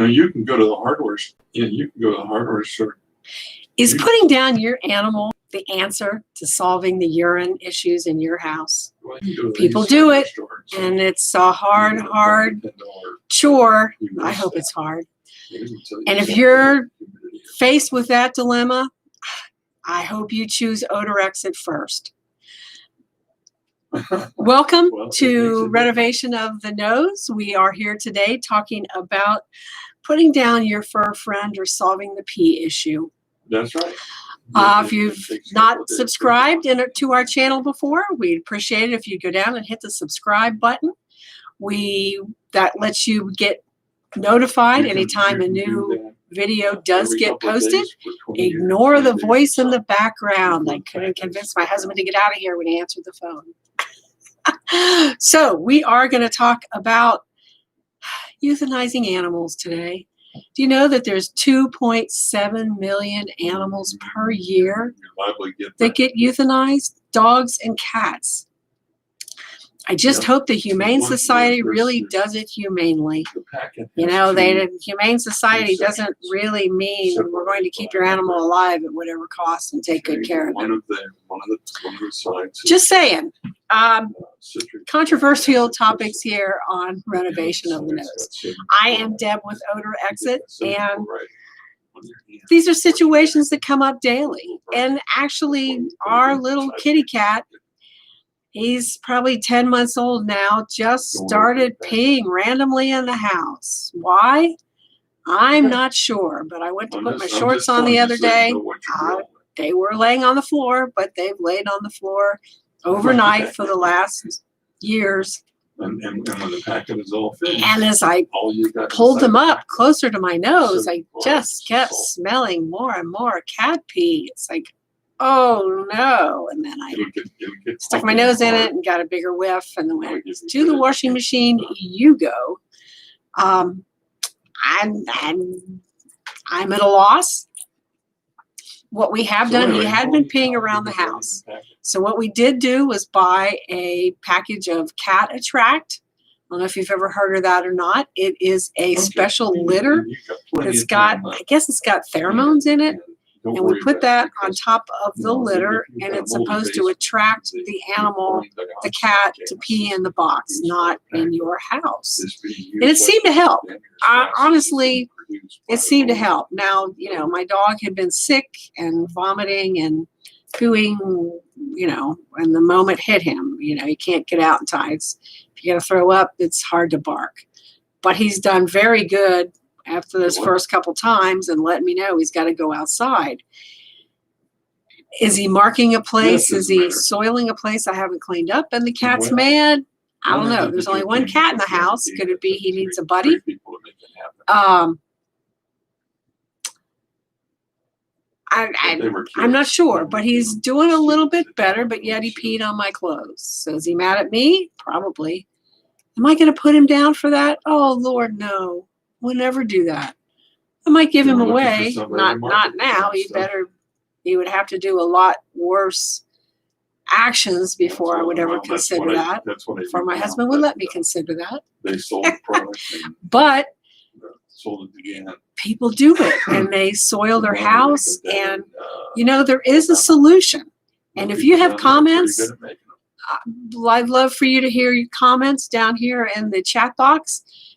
Now you can go to the hardware. Yeah, you can go to the hardware store. Is putting down your animal the answer to solving the urine issues in your house? Well, you can go to People these do hardware it, stores. and it's a hard chore. I hope it's hard. And if you're faced with that dilemma, I hope you choose OdorXit first. Welcome to Renovation of the Nose. We are here today talking about putting down your fur friend or solving the pee issue. That's right. If you've not subscribed to our channel before, we'd appreciate it if you go down and hit the subscribe button. That lets you get notified anytime a new video does get posted. Ignore the voice in the background. I couldn't convince my husband to get out of here when he answered the phone. So we are going to talk about euthanizing animals today. Do you know that there's 2.7 million animals per year that get euthanized? Dogs and cats. I just hope the Humane Society really does it humanely. You know, the Humane Society doesn't really mean we're going to keep your animal alive at whatever cost and take good care of it. Just saying. Controversial topics here on Renovation of the Nose. I am Deb with OdorXit, and these are situations that come up daily. And actually, our little kitty cat, he's probably 10 months old now, just started peeing randomly in the house. Why? I'm not sure, but I went to put my shorts on the other day. They were laying on the floor, but they've laid on the floor overnight for the last years. And when the packet is all finished, and as I pulled them up closer to my nose, I just kept smelling more and more cat pee. It's like, oh no. And then I stuck my nose in it and got a bigger whiff, and then went to the washing machine. You go. I'm at a loss. What we have done, he had been peeing around the house. So what we did do was buy a package of Cat Attract. I don't know if you've ever heard of that or not. It is a special litter. It's got, I guess it's got pheromones in it. And we put that on top of the litter, and it's supposed to attract the animal, the cat, to pee in the box, not in your house. And it seemed to help. Honestly, it seemed to help. Now, you know, my dog had been sick and vomiting and pooing, you know, and the moment hit him. You know, you can't get out in time. If you got to throw up, it's hard to bark. But he's done very good after those first couple times and let me know he's got to go outside. Is he marking a place? Is he soiling a place I haven't cleaned up and the cat's mad? I don't know. There's only one cat in the house. Could it be he needs a buddy? I'm not sure, but he's doing a little bit better, but yet he peed on my clothes. So is he mad at me? Probably. Am I going to put him down for that? Oh, Lord, no. We'll never do that. I might give him away. Not now. He would have to do a lot worse actions before I would ever consider that. Before my husband would let me consider that. They sold the product. But sold it again. People do it, and they soil their house. And, you know, there is a solution. And if you have comments, I'd love for you to hear your comments down here in the chat box.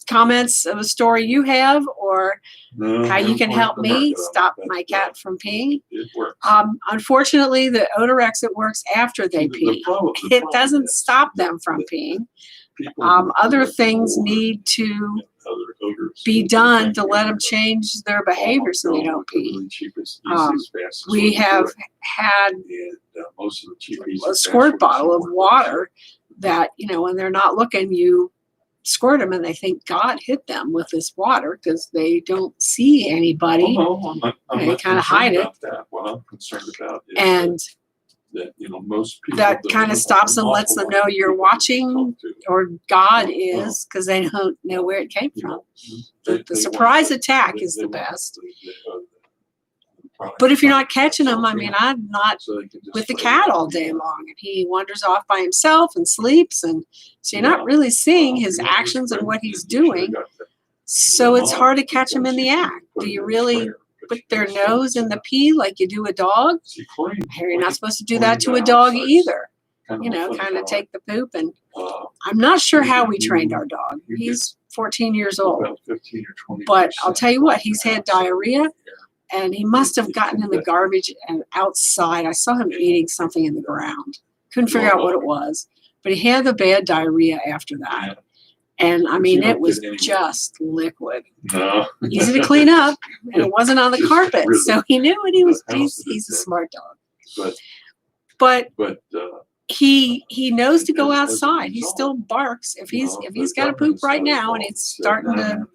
Comments of a story you have, or how you can help me stop my cat from peeing. Unfortunately, the OdorXit works after they pee. It doesn't stop them from peeing. Other things need to be done to let them change their behavior so they don't pee. We have had a squirt bottle of water that, you know, when they're not looking, you squirt them and they think God hit them with this water because they don't see anybody. They kind of hide it. What I'm concerned about is and that, you know, most people that kind of stops them, lets them know you're watching, or God is, because they don't know where it came from. The surprise attack is the best. But if you're not catching him, I mean, I'm not with the cat all day long, and he wanders off by himself and sleeps, and so you're not really seeing his actions and what he's doing. So it's hard to catch them in the act. Do you really put their nose in the pee like you do a dog? You're not supposed to do that to a dog either. You know, kind of take the poop. And I'm not sure how we trained our dog. He's 14 years old. But I'll tell you what, he's had diarrhea, and he must have gotten in the garbage and outside. I saw him eating something in the ground. Couldn't figure out what it was. But he had the bad diarrhea after that. And I mean, it was just liquid. Easy to clean up, and it wasn't on the carpet. So he knew what he was. He's a smart dog. But he knows to go outside. He still barks if he's got to poop right now and it's starting to,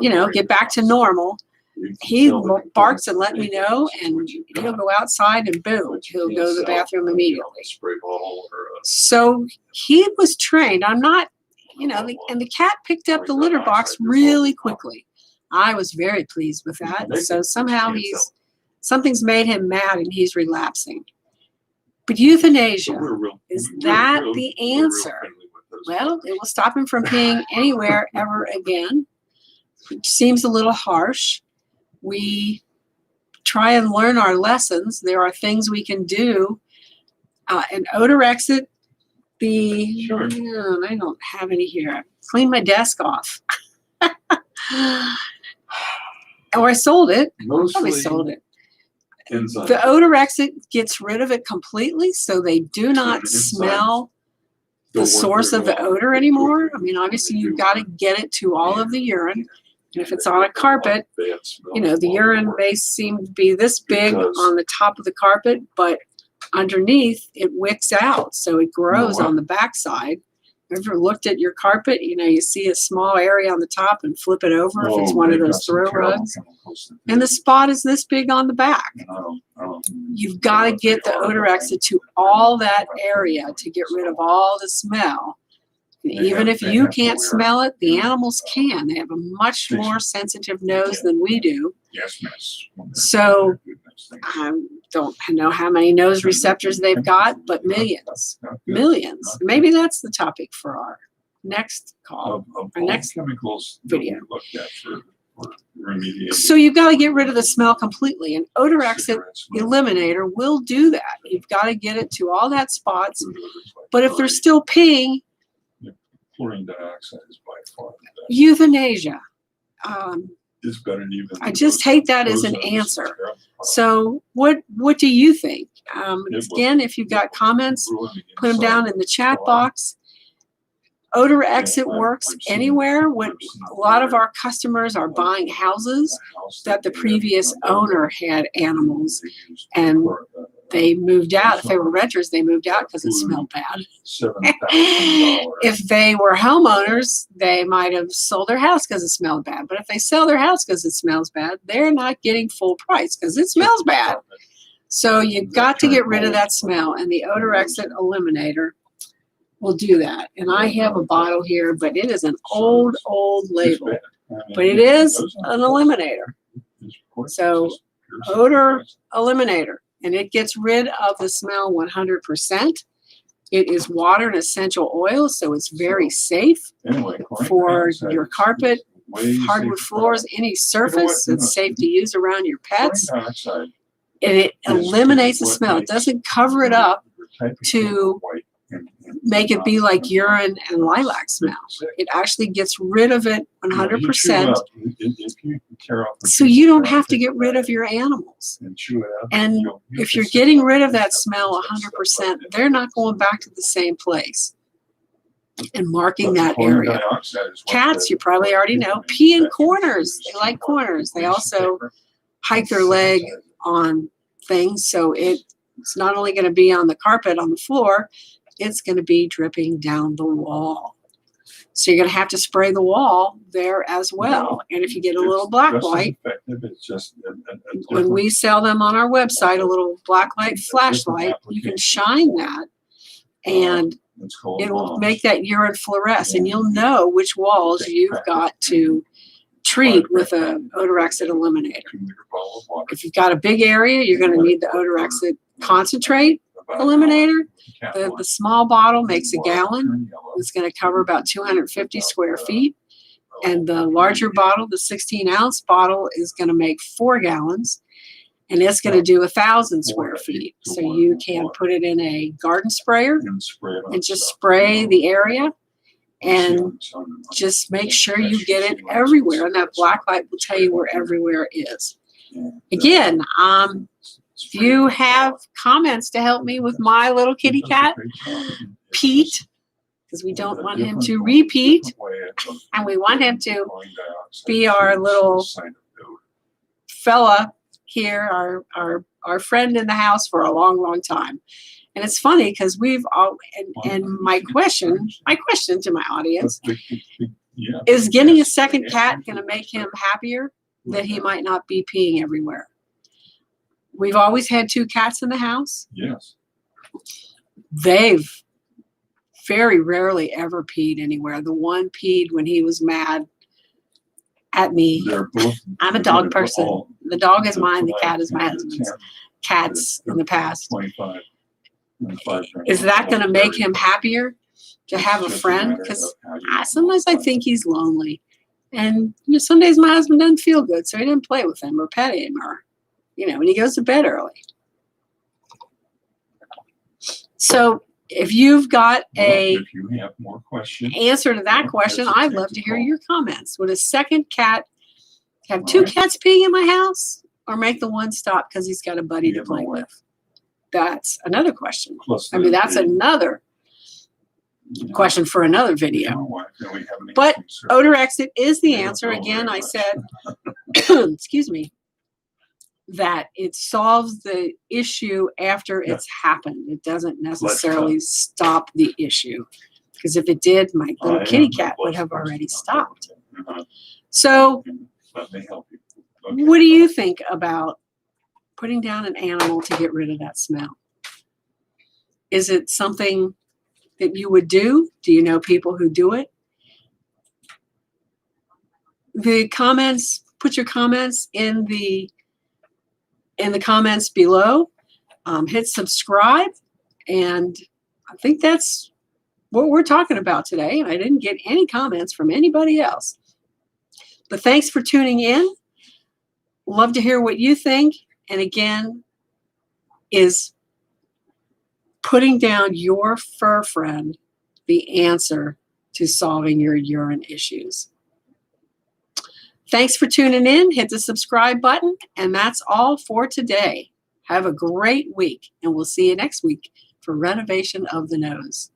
you know, get back to normal. He barks and let me know, and he'll go outside and boom, he'll go to the bathroom immediately. So he was trained. I'm not, you know, and the cat picked up the litter box really quickly. I was very pleased with that. So somehow something's made him mad and he's relapsing. But euthanasia, is that the answer? Well, it will stop him from peeing anywhere ever again, which seems a little harsh. We try and learn our lessons. There are things we can do. And OdorXit, I don't have any here. I cleaned my desk off. Or I sold it. Probably sold it. The OdorXit gets rid of it completely, so they do not smell the source of the odor anymore. I mean, obviously, you've got to get it to all of the urine. And if it's on a carpet, you know, the urine may seem to be this big on the top of the carpet, but underneath it wicks out, so it grows on the backside. Ever looked at your carpet? You know, you see a small area on the top and flip it over if it's one of those throw rugs, and the spot is this big on the back. You've got to get the OdorXit to all that area to get rid of all the smell. Even if you can't smell it, the animals can. They have a much more sensitive nose than we do. So I don't know how many nose receptors they've got, but millions. Millions. Maybe that's the topic for our next call, our next video. So you've got to get rid of the smell completely. And OdorXit Eliminator will do that. You've got to get it to all that spots. But if they're still peeing, chlorine dioxide is by far the best. Euthanasia. It's better than even. I just hate that as an answer. So what do you think? Again, if you've got comments, put them down in the chat box. OdorXit works anywhere. When a lot of our customers are buying houses that the previous owner had animals and they moved out. If they were renters, they moved out because it smelled bad. If they were homeowners, they might have sold their house because it smelled bad. But if they sell their house because it smells bad, they're not getting full price because it smells bad. So you've got to get rid of that smell, and the OdorXit Eliminator will do that. And I have a bottle here, but it is an old label. But it is an eliminator. So odor eliminator. And it gets rid of the smell 100%. It is water and essential oil, so it's very safe for your carpet, hardwood floors, any surface. It's safe to use around your pets. And it eliminates the smell. It doesn't cover it up to make it be like urine and lilac smell. It actually gets rid of it 100%. So you don't have to get rid of your animals. And if you're getting rid of that smell 100%, they're not going back to the same place and marking that area. Cats, you probably already know, pee in corners. They like corners. They also hike their leg on things. So it's not only going to be on the carpet, on the floor, it's going to be dripping down the wall. So you're going to have to spray the wall there as well. And if you get a little black light, when we sell them on our website, a little black light flashlight, you can shine that and it will make that urine fluoresce, and you'll know which walls you've got to treat with an OdorXit Eliminator. If you've got a big area, you're going to need the OdorXit Concentrate Eliminator. The small bottle makes a gallon. It's going to cover about 250 square feet. And the larger bottle, the 16-ounce bottle, is going to make 4 gallons. And it's going to do 1,000 square feet. So you can put it in a garden sprayer and just spray the area. And just make sure you get it everywhere. And that black light will tell you where everywhere is. Again, if you have comments to help me with my little kitty cat, Pete, because we don't want him to repeat, and we want him to be our little fella here, our friend in the house for a long, long time. And it's funny because we've all, and my question to my audience, is getting a second cat going to make him happier that he might not be peeing everywhere? We've always had 2 cats in the house. Yes. They've very rarely ever peed anywhere. The one peed when he was mad at me. I'm a dog person. The dog is mine. The cat is my husband's. Cats in the past. Is that going to make him happier to have a friend? Because sometimes I think he's lonely. And some days my husband doesn't feel good, so he didn't play with him or pet him, or, when he goes to bed early. So if you've got if you have more questions, answer to that question, I'd love to hear your comments. Would a second cat have 2 cats peeing in my house, or make the one stop because he's got a buddy to play with? That's another question. That's another question for another video. But OdorXit is the answer. Again, I said, excuse me, that it solves the issue after it's happened. It doesn't necessarily stop the issue. Because if it did, my little kitty cat would have already stopped. So what do you think about putting down an animal to get rid of that smell? Is it something that you would do? Do you know people who do it? The comments, put your comments in the comments below. Hit subscribe, and I think that's what we're talking about today. And I didn't get any comments from anybody else. But thanks for tuning in. Love to hear what you think. And again, is putting down your fur friend the answer to solving your urine issues? Thanks for tuning in. Hit the subscribe button. And that's all for today. Have a great week. And we'll see you next week for Renovation of the Nose.